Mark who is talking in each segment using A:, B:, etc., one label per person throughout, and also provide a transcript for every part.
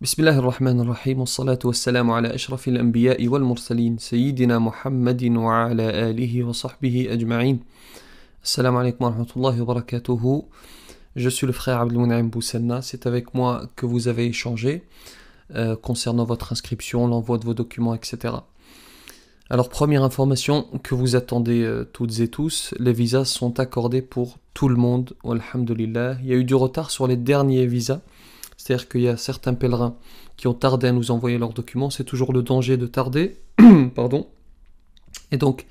A: بسم الله الرحمن الرحيم والصلاة والسلام على أشرف الأنبياء والمرسلين سيدنا محمد وعلى آله وصحبه أجمعين. Assalamu alaikum wa rahmatullahi wa barakatuhu. Je suis le frère Abdelmounaim Boussenna. C'est avec moi que vous avez échangé concernant votre inscription, l'envoi de vos documents, etc. Alors, première information que vous attendez toutes et tous, les visas sont accordés pour tout le monde. Alhamdulillah. Il y a eu du retard sur les derniers visas. C'est-à-dire qu'il y a certains pèlerins qui ont tardé à nous envoyer leurs documents. C'est toujours le danger de tarder. Pardon. Et donc,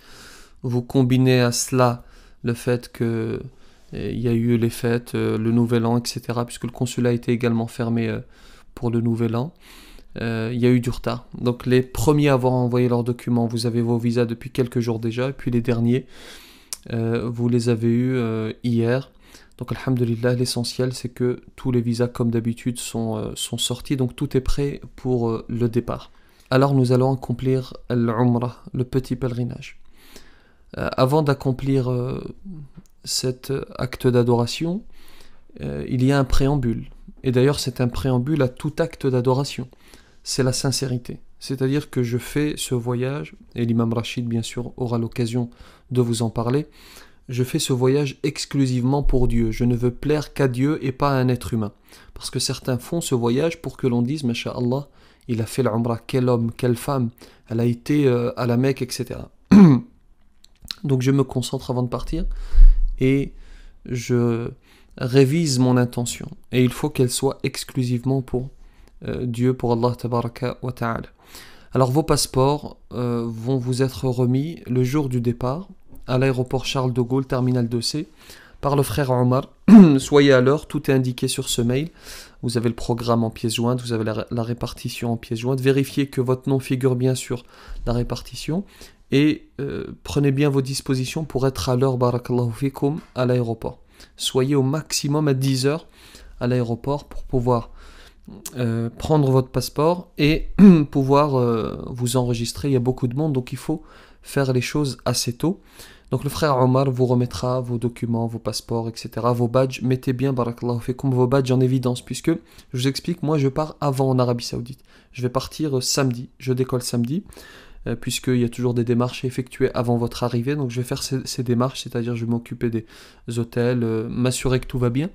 A: vous combinez à cela le fait qu'il y a eu les fêtes, le nouvel an, etc. Puisque le consulat était également fermé pour le nouvel an. Il y a eu du retard. Donc les premiers à avoir envoyé leurs documents, vous avez vos visas depuis quelques jours déjà. Et puis les derniers, vous les avez eus hier. Donc alhamdulillah, l'essentiel c'est que tous les visas comme d'habitude sont sortis. Donc tout est prêt pour le départ. Alors nous allons accomplir l'Umrah, le petit pèlerinage. Avant d'accomplir cet acte d'adoration, il y a un préambule. Et d'ailleurs, c'est un préambule à tout acte d'adoration. C'est la sincérité. C'est-à-dire que je fais ce voyage, et l'imam Rachid, bien sûr, aura l'occasion de vous en parler. Je fais ce voyage exclusivement pour Dieu. Je ne veux plaire qu'à Dieu et pas à un être humain. Parce que certains font ce voyage pour que l'on dise, Masha'Allah, il a fait l'Umrah, quel homme, quelle femme, elle a été à la Mecque, etc. Donc je me concentre avant de partir et je révise mon intention. Et il faut qu'elle soit exclusivement pour Dieu, pour Allah tabaraka wa ta'ala. Alors vos passeports vont vous être remis le jour du départ à l'aéroport Charles de Gaulle, terminal 2C, par le frère Omar. Soyez à l'heure, tout est indiqué sur ce mail. Vous avez le programme en pièces jointes, vous avez la répartition en pièces jointes. Vérifiez que votre nom figure bien sur la répartition. Et prenez bien vos dispositions pour être à l'heure, barakallahu fikum, à l'aéroport. Soyez au maximum à 10h à l'aéroport pour pouvoir prendre votre passeport et pouvoir vous enregistrer. Il y a beaucoup de monde, donc il faut faire les choses assez tôt. Donc le frère Omar vous remettra vos documents, vos passeports, etc., vos badges. Mettez bien, barakallahu fikum, vos badges en évidence, puisque, je vous explique, moi je pars avant en Arabie Saoudite. Je vais partir samedi, je décolle samedi. Puisqu'il y a toujours des démarches à effectuer avant votre arrivée. Donc je vais faire ces démarches, c'est-à-dire je vais m'occuper des hôtels, m'assurer que tout va bien.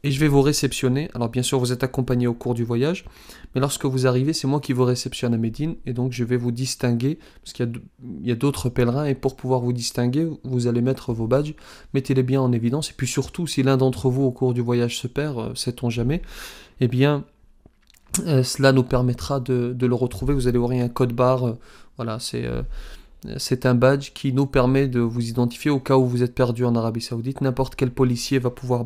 A: Et je vais vous réceptionner. Alors bien sûr, vous êtes accompagné au cours du voyage. Mais lorsque vous arrivez, c'est moi qui vous réceptionne à Médine. Et donc je vais vous distinguer, parce qu'il y a d'autres pèlerins. Et pour pouvoir vous distinguer, vous allez mettre vos badges. Mettez-les bien en évidence. Et puis surtout, si l'un d'entre vous au cours du voyage se perd, sait-on jamais, eh bien... cela nous permettra de le retrouver. Vous allez voir, il y a un code barre. Voilà, c'est un badge qui nous permet de vous identifier au cas où vous êtes perdu en Arabie Saoudite. N'importe quel policier va pouvoir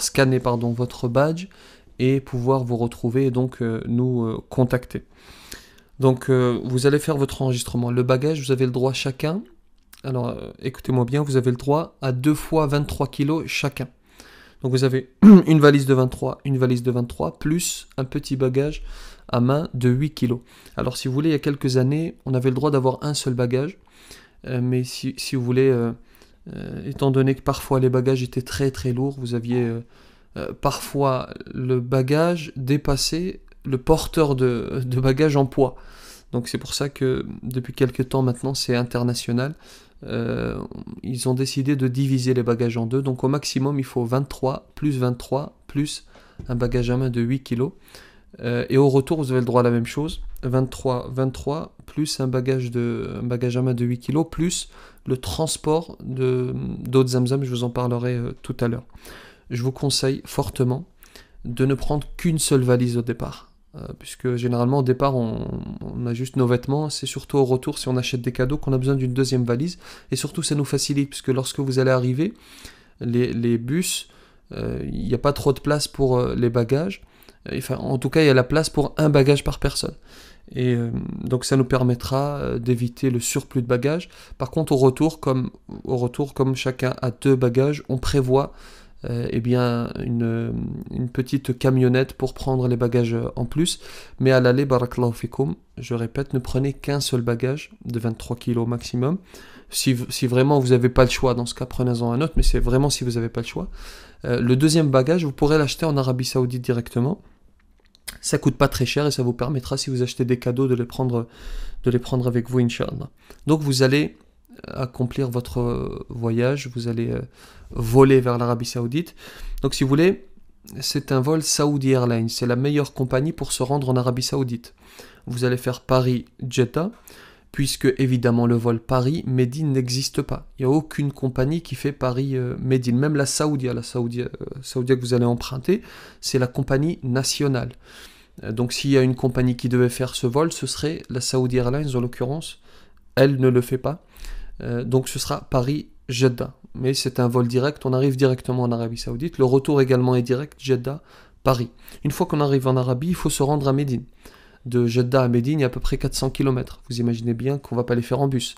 A: scanner votre badge et pouvoir vous retrouver et donc nous contacter. Donc vous allez faire votre enregistrement. Le bagage, vous avez le droit chacun. Alors écoutez-moi bien, vous avez le droit à 2 fois 23 kilos chacun. Donc vous avez une valise de 23, plus un petit bagage à main de 8 kilos. Alors si vous voulez, il y a quelques années, on avait le droit d'avoir un seul bagage, mais si vous voulez, étant donné que parfois les bagages étaient très très lourds, vous aviez parfois le bagage dépassé le porteur de bagages en poids. Donc c'est pour ça que depuis quelques temps maintenant, c'est international. Ils ont décidé de diviser les bagages en deux. Donc au maximum, il faut 23 plus un bagage à main de 8 kg. Et au retour, vous avez le droit à la même chose. 23 plus un bagage à main de 8 kg plus le transport d'eau de Zamzam. Je vous en parlerai tout à l'heure. Je vous conseille fortement de ne prendre qu'une seule valise au départ. Puisque généralement au départ on a juste nos vêtements, c'est surtout au retour si on achète des cadeaux qu'on a besoin d'une deuxième valise, et surtout ça nous facilite puisque lorsque vous allez arriver, les bus, il n'y a pas trop de place pour les bagages, enfin en tout cas il y a la place pour un bagage par personne, et donc ça nous permettra d'éviter le surplus de bagages. Par contre au retour comme chacun a 2 bagages, on prévoit eh bien une petite camionnette pour prendre les bagages en plus. Mais à l'aller, barakallahu fikum, je répète, ne prenez qu'un seul bagage de 23 kg maximum. Si vraiment vous n'avez pas le choix, dans ce cas prenez-en un autre, mais c'est vraiment si vous n'avez pas le choix. Le deuxième bagage, vous pourrez l'acheter en Arabie Saoudite directement. Ça coûte pas très cher et ça vous permettra, si vous achetez des cadeaux, de les prendre avec vous, Inch'Allah. Donc vous allez accomplir votre voyage, vous allez voler vers l'Arabie Saoudite. Donc si vous voulez, c'est un vol Saudi Airlines, c'est la meilleure compagnie pour se rendre en Arabie Saoudite. Vous allez faire Paris-Jeddah, puisque évidemment le vol Paris-Médine n'existe pas. Il n'y a aucune compagnie qui fait Paris-Médine. Même la Saoudia que vous allez emprunter, c'est la compagnie nationale. Donc s'il y a une compagnie qui devait faire ce vol, ce serait la Saudi Airlines en l'occurrence. Elle ne le fait pas. Donc ce sera Paris-Jeddah. Mais c'est un vol direct, on arrive directement en Arabie Saoudite. Le retour également est direct, Jeddah-Paris. Une fois qu'on arrive en Arabie, il faut se rendre à Médine. De Jeddah à Médine, il y a à peu près 400 km. Vous imaginez bien qu'on ne va pas les faire en bus.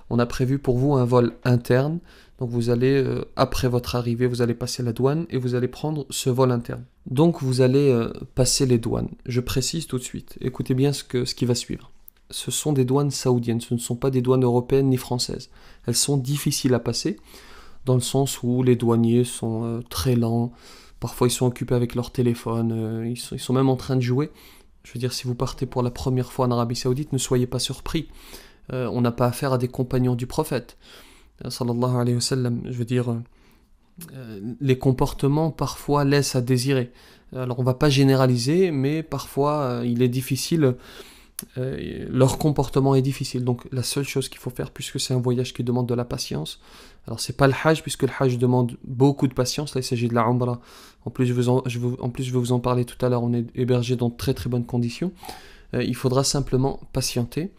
A: On a prévu pour vous un vol interne. Donc vous allez, après votre arrivée, vous allez passer la douane et vous allez prendre ce vol interne. Donc vous allez passer les douanes. Je précise tout de suite. Écoutez bien ce qui va suivre. Ce sont des douanes saoudiennes, ce ne sont pas des douanes européennes ni françaises. Elles sont difficiles à passer, dans le sens où les douaniers sont très lents. Parfois ils sont occupés avec leur téléphone, ils sont même en train de jouer. Je veux dire, si vous partez pour la première fois en Arabie Saoudite, ne soyez pas surpris. On n'a pas affaire à des compagnons du prophète. Sallallahu alayhi wa sallam. Je veux dire, les comportements parfois laissent à désirer. Alors on ne va pas généraliser, mais parfois il est difficile. Leur comportement est difficile. Donc la seule chose qu'il faut faire, puisque c'est un voyage qui demande de la patience, alors c'est pas le Hajj, puisque le Hajj demande beaucoup de patience. Là il s'agit de la Umrah. En plus je vais vous en parler tout à l'heure. On est hébergé dans de très très bonnes conditions. Il faudra simplement patienter.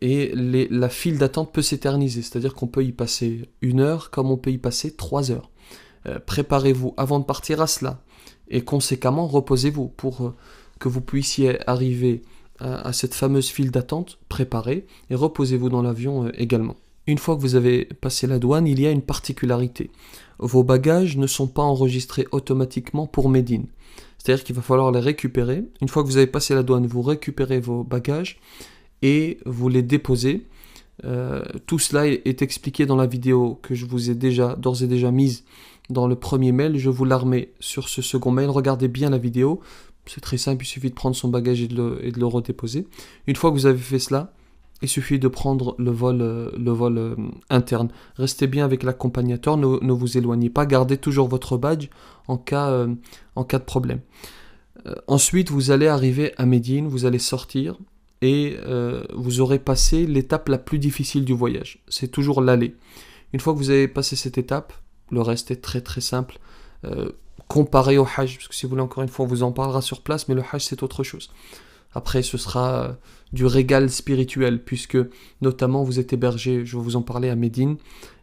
A: Et la file d'attente peut s'éterniser, c'est-à-dire qu'on peut y passer 1 heure comme on peut y passer 3 heures. Préparez-vous avant de partir à cela, et conséquemment reposez-vous pour que vous puissiez arriver à cette fameuse file d'attente préparée, et reposez-vous dans l'avion également. Une fois que vous avez passé la douane, il y a une particularité. Vos bagages ne sont pas enregistrés automatiquement pour Médine. C'est-à-dire qu'il va falloir les récupérer. Une fois que vous avez passé la douane, vous récupérez vos bagages et vous les déposez. Tout cela est expliqué dans la vidéo que je vous ai d'ores et déjà mise dans le premier mail. Je vous la remets sur ce second mail. Regardez bien la vidéo. C'est très simple, il suffit de prendre son bagage et de le redéposer. Une fois que vous avez fait cela, il suffit de prendre le vol interne. Restez bien avec l'accompagnateur, ne vous éloignez pas. Gardez toujours votre badge en cas de problème. Ensuite, vous allez arriver à Médine, vous allez sortir et vous aurez passé l'étape la plus difficile du voyage. C'est toujours l'aller. Une fois que vous avez passé cette étape, le reste est très très simple. Comparé au Hajj, parce que si vous voulez, encore une fois, on vous en parlera sur place, mais le Hajj c'est autre chose. Après, ce sera du régal spirituel, puisque notamment vous êtes hébergé, je vais vous en parler, à Médine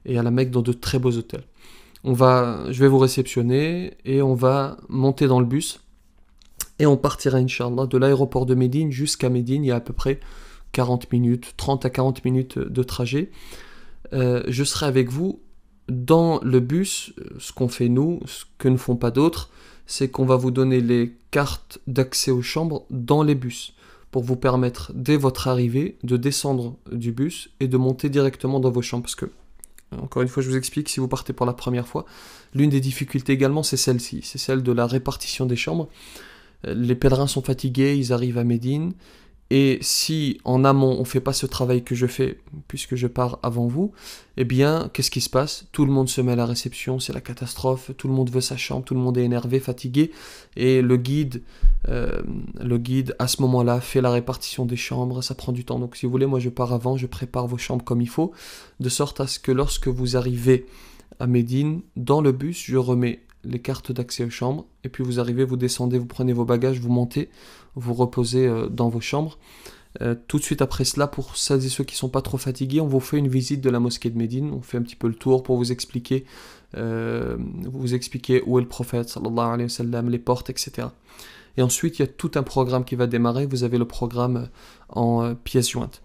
A: et à la Mecque dans de très beaux hôtels. Je vais vous réceptionner et on va monter dans le bus et on partira, Inch'Allah, de l'aéroport de Médine jusqu'à Médine. Il y a à peu près 40 minutes, 30 à 40 minutes de trajet. Je serai avec vous dans le bus. Ce qu'on fait nous, ce que ne font pas d'autres, c'est qu'on va vous donner les cartes d'accès aux chambres dans les bus pour vous permettre, dès votre arrivée, de descendre du bus et de monter directement dans vos chambres. Parce que, encore une fois, je vous explique, si vous partez pour la première fois, l'une des difficultés également, c'est celle-ci, c'est celle de la répartition des chambres. Les pèlerins sont fatigués, ils arrivent à Médine, et si en amont on ne fait pas ce travail que je fais, puisque je pars avant vous, eh bien, qu'est-ce qui se passe? Tout le monde se met à la réception, c'est la catastrophe, tout le monde veut sa chambre, tout le monde est énervé, fatigué, et le guide, à ce moment-là, fait la répartition des chambres, ça prend du temps. Donc si vous voulez, moi je pars avant, je prépare vos chambres comme il faut, de sorte à ce que lorsque vous arrivez à Médine, dans le bus, je remets les cartes d'accès aux chambres, et puis vous arrivez, vous descendez, vous prenez vos bagages, vous montez, vous reposez dans vos chambres. Tout de suite après cela, pour celles et ceux qui ne sont pas trop fatigués, on vous fait une visite de la mosquée de Médine, on fait un petit peu le tour pour vous expliquer où est le prophète, sallallahu alayhi wa sallam, les portes, etc. Et ensuite, il y a tout un programme qui va démarrer, vous avez le programme en pièces jointes.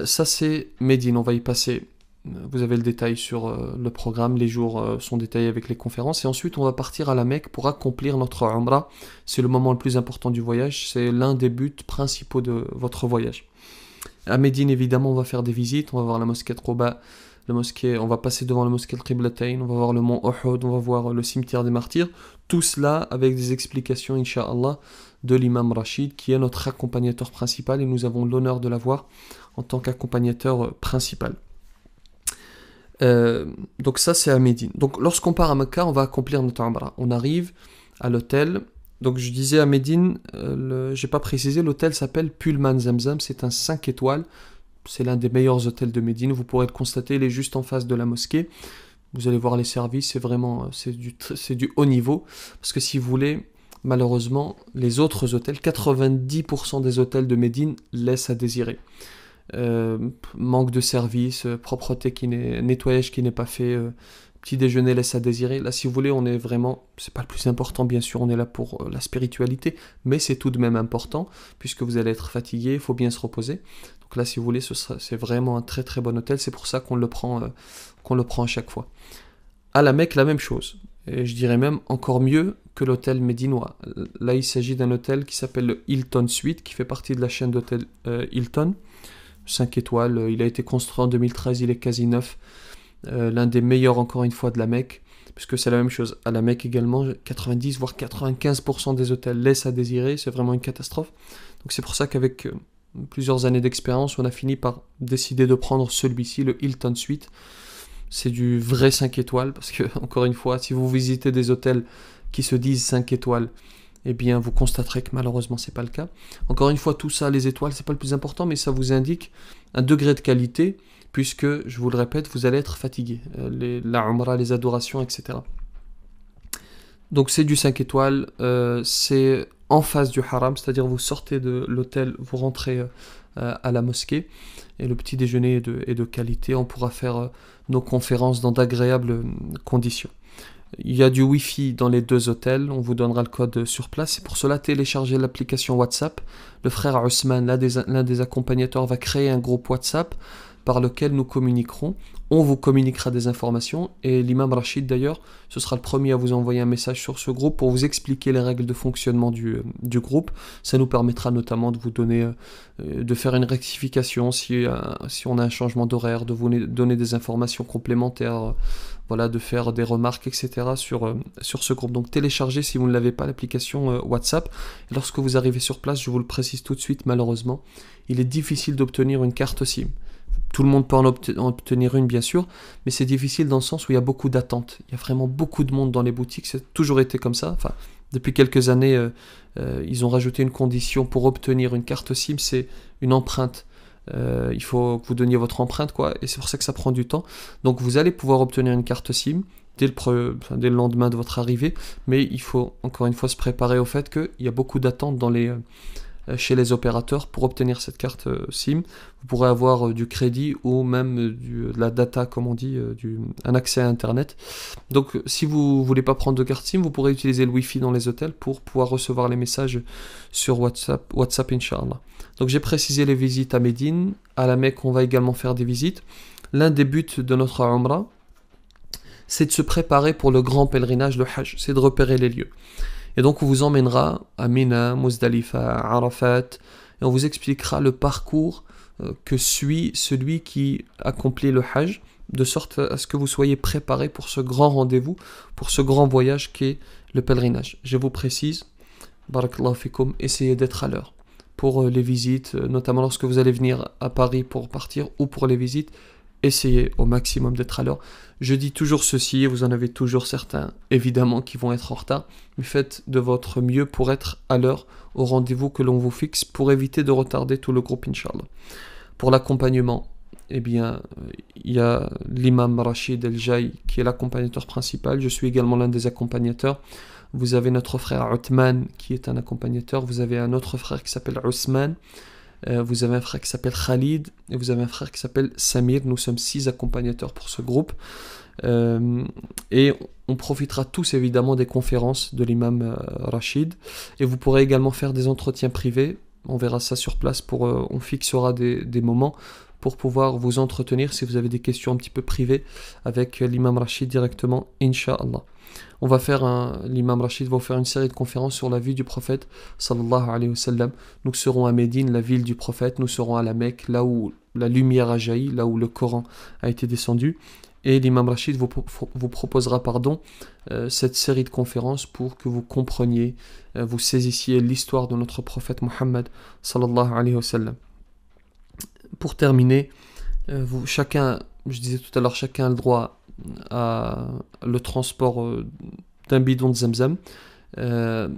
A: Ça c'est Médine, on va y passer Vous avez le détail sur le programme, les jours sont détaillés avec les conférences. Et ensuite, on va partir à la Mecque pour accomplir notre Umrah. C'est le moment le plus important du voyage, c'est l'un des buts principaux de votre voyage. À Médine, évidemment, on va faire des visites, on va voir la mosquée de Quba, on va passer devant la mosquée de Qiblatayn, on va voir le mont Uhud, on va voir le cimetière des martyrs. Tout cela avec des explications, Inch'Allah, de l'imam Rachid, qui est notre accompagnateur principal, et nous avons l'honneur de l'avoir en tant qu'accompagnateur principal. Donc ça, c'est à Médine. Donc lorsqu'on part à Mecca, on va accomplir notre Umrah. On arrive à l'hôtel. Donc je disais à Médine, j'ai pas précisé, l'hôtel s'appelle Pullman Zamzam, c'est un 5 étoiles. C'est l'un des meilleurs hôtels de Médine, vous pourrez le constater, il est juste en face de la mosquée. Vous allez voir les services, c'est du haut niveau. Parce que si vous voulez, malheureusement, les autres hôtels, 90% des hôtels de Médine laissent à désirer. Manque de service, propreté nettoyage qui n'est pas fait, petit déjeuner laisse à désirer. Là, si vous voulez, on est vraiment, c'est pas le plus important, bien sûr, on est là pour la spiritualité, mais c'est tout de même important, puisque vous allez être fatigué, il faut bien se reposer. Donc là, si vous voulez, c'est vraiment un très très bon hôtel, c'est pour ça qu'on le prend à chaque fois. À la Mecque, la même chose, et je dirais même encore mieux que l'hôtel médinois. Là, il s'agit d'un hôtel qui s'appelle le Hilton Suite, qui fait partie de la chaîne d'hôtels Hilton, 5 étoiles, il a été construit en 2013, il est quasi neuf. L'un des meilleurs encore une fois de la Mecque, puisque c'est la même chose à la Mecque également, 90 voire 95% des hôtels laissent à désirer, c'est vraiment une catastrophe. Donc c'est pour ça qu'avec plusieurs années d'expérience, on a fini par décider de prendre celui-ci, le Hilton Suite. C'est du vrai 5 étoiles, parce que encore une fois, si vous visitez des hôtels qui se disent 5 étoiles, eh bien vous constaterez que malheureusement c'est pas le cas. Encore une fois, tout ça, les étoiles, c'est pas le plus important, mais ça vous indique un degré de qualité, puisque, je vous le répète, vous allez être fatigué. La Umrah, les adorations, etc. Donc c'est du 5 étoiles, c'est en face du haram, c'est-à-dire vous sortez de l'hôtel, vous rentrez à la mosquée, et le petit déjeuner est de qualité, on pourra faire nos conférences dans d'agréables conditions. Il y a du Wi-Fi dans les deux hôtels, on vous donnera le code sur place, et pour cela téléchargez l'application WhatsApp. Le frère Ousmane, l'un des accompagnateurs, va créer un groupe WhatsApp par lequel nous communiquerons. On vous communiquera des informations, et l'imam Rachid d'ailleurs, ce sera le premier à vous envoyer un message sur ce groupe pour vous expliquer les règles de fonctionnement du groupe. Ça nous permettra notamment de vous donner, de faire une rectification si on a un changement d'horaire, de vous donner des informations complémentaires, voilà, de faire des remarques, etc. sur ce groupe. Donc téléchargez si vous ne l'avez pas l'application WhatsApp. Et lorsque vous arrivez sur place, je vous le précise tout de suite, malheureusement, il est difficile d'obtenir une carte SIM. Tout le monde peut en obtenir une, bien sûr, mais c'est difficile dans le sens où il y a beaucoup d'attentes. Il y a vraiment beaucoup de monde dans les boutiques, c'est toujours été comme ça. Enfin, depuis quelques années, ils ont rajouté une condition pour obtenir une carte SIM, c'est une empreinte. Il faut que vous donniez votre empreinte, quoi, et c'est pour ça que ça prend du temps. Donc vous allez pouvoir obtenir une carte SIM dès le lendemain de votre arrivée, mais il faut encore une fois se préparer au fait qu'il y a beaucoup d'attentes chez les opérateurs pour obtenir cette carte SIM. Vous pourrez avoir du crédit ou même de la data, comme on dit, un accès à Internet. Donc si vous ne voulez pas prendre de carte SIM, vous pourrez utiliser le Wi-Fi dans les hôtels pour pouvoir recevoir les messages sur WhatsApp Inch'Allah. Donc j'ai précisé les visites à Médine. À la Mecque, on va également faire des visites. L'un des buts de notre Umrah, c'est de se préparer pour le grand pèlerinage, le Hajj, c'est de repérer les lieux. Et donc on vous emmènera à Mina, Muzdalifa, Arafat, et on vous expliquera le parcours que suit celui qui accomplit le Hajj, de sorte à ce que vous soyez préparés pour ce grand rendez-vous, pour ce grand voyage qu'est le pèlerinage. Je vous précise, barakallahu fikoum, essayez d'être à l'heure. Pour les visites, notamment lorsque vous allez venir à Paris pour partir ou pour les visites, essayez au maximum d'être à l'heure. Je dis toujours ceci, et vous en avez toujours certains, évidemment, qui vont être en retard, mais faites de votre mieux pour être à l'heure au rendez-vous que l'on vous fixe, pour éviter de retarder tout le groupe, Inch'Allah. Pour l'accompagnement, eh bien, il y a l'imam Rachid El-Jai, qui est l'accompagnateur principal. Je suis également l'un des accompagnateurs. Vous avez notre frère Uthman, qui est un accompagnateur. Vous avez un autre frère qui s'appelle Ousmane. Vous avez un frère qui s'appelle Khalid et vous avez un frère qui s'appelle Samir. Nous sommes 6 accompagnateurs pour ce groupe et on profitera tous évidemment des conférences de l'imam Rachid, et vous pourrez également faire des entretiens privés On verra ça sur place, on fixera des moments pour pouvoir vous entretenir si vous avez des questions un petit peu privées avec l'imam Rachid directement, Inch'Allah. L'imam Rachid va faire une série de conférences sur la vie du prophète sallallahu alayhi wa sallam. Nous serons à Médine, la ville du prophète, nous serons à la Mecque, là où la lumière a jailli, là où le Coran a été descendu. Et l'imam Rachid vous proposera cette série de conférences pour que vous compreniez, vous saisissiez l'histoire de notre prophète Muhammad sallallahu alayhi wa sallam. Pour terminer, je disais tout à l'heure, chacun a le droit à le transport d'un bidon de Zamzam.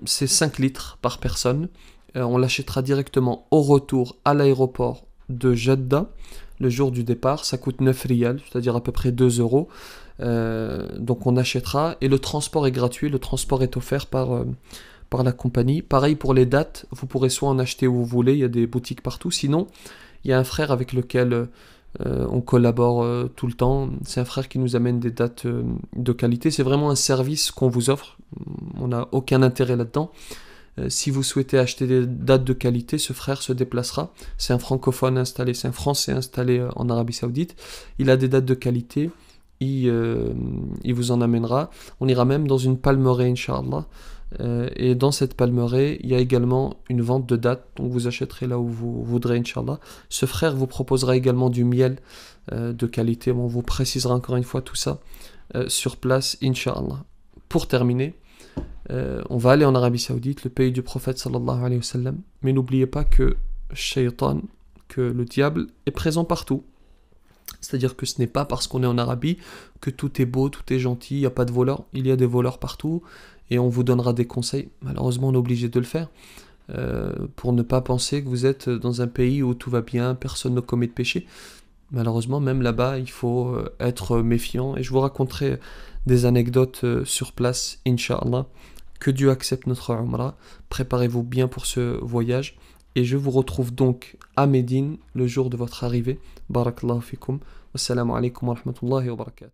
A: C'est 5 litres par personne. On l'achètera directement au retour à l'aéroport de Jeddah. Le jour du départ, ça coûte 9 riyals, c'est-à-dire à peu près 2 euros. Donc on achètera et le transport est gratuit, le transport est offert par la compagnie. Pareil pour les dates, vous pourrez soit en acheter où vous voulez, il y a des boutiques partout. Sinon, il y a un frère avec lequel on collabore tout le temps. C'est un frère qui nous amène des dates de qualité. C'est vraiment un service qu'on vous offre. On n'a aucun intérêt là-dedans. Si vous souhaitez acheter des dates de qualité, ce frère se déplacera. C'est un francophone installé, c'est un Français installé en Arabie Saoudite. Il a des dates de qualité, il vous en amènera. On ira même dans une palmeraie, Inch'Allah. Et dans cette palmeraie, il y a également une vente de dates, donc vous achèterez là où vous voudrez, Inch'Allah. Ce frère vous proposera également du miel de qualité. On vous précisera encore une fois tout ça sur place, Inch'Allah. Pour terminer, on va aller en Arabie Saoudite, le pays du prophète sallallahu alayhi wa sallam, mais n'oubliez pas que Shaytan, que le diable est présent partout. C'est-à-dire que ce n'est pas parce qu'on est en Arabie que tout est beau, tout est gentil, il n'y a pas de voleurs. Il y a des voleurs partout et on vous donnera des conseils. Malheureusement, on est obligé de le faire pour ne pas penser que vous êtes dans un pays où tout va bien, personne ne commet de péché. Malheureusement, même là-bas, il faut être méfiant. Et je vous raconterai des anecdotes sur place, Inch'Allah. Que Dieu accepte notre Umrah. Préparez-vous bien pour ce voyage. Et je vous retrouve donc à Médine le jour de votre arrivée. Barakallahu fikum. Wassalamu alaikum wa rahmatullahi wa barakatuh.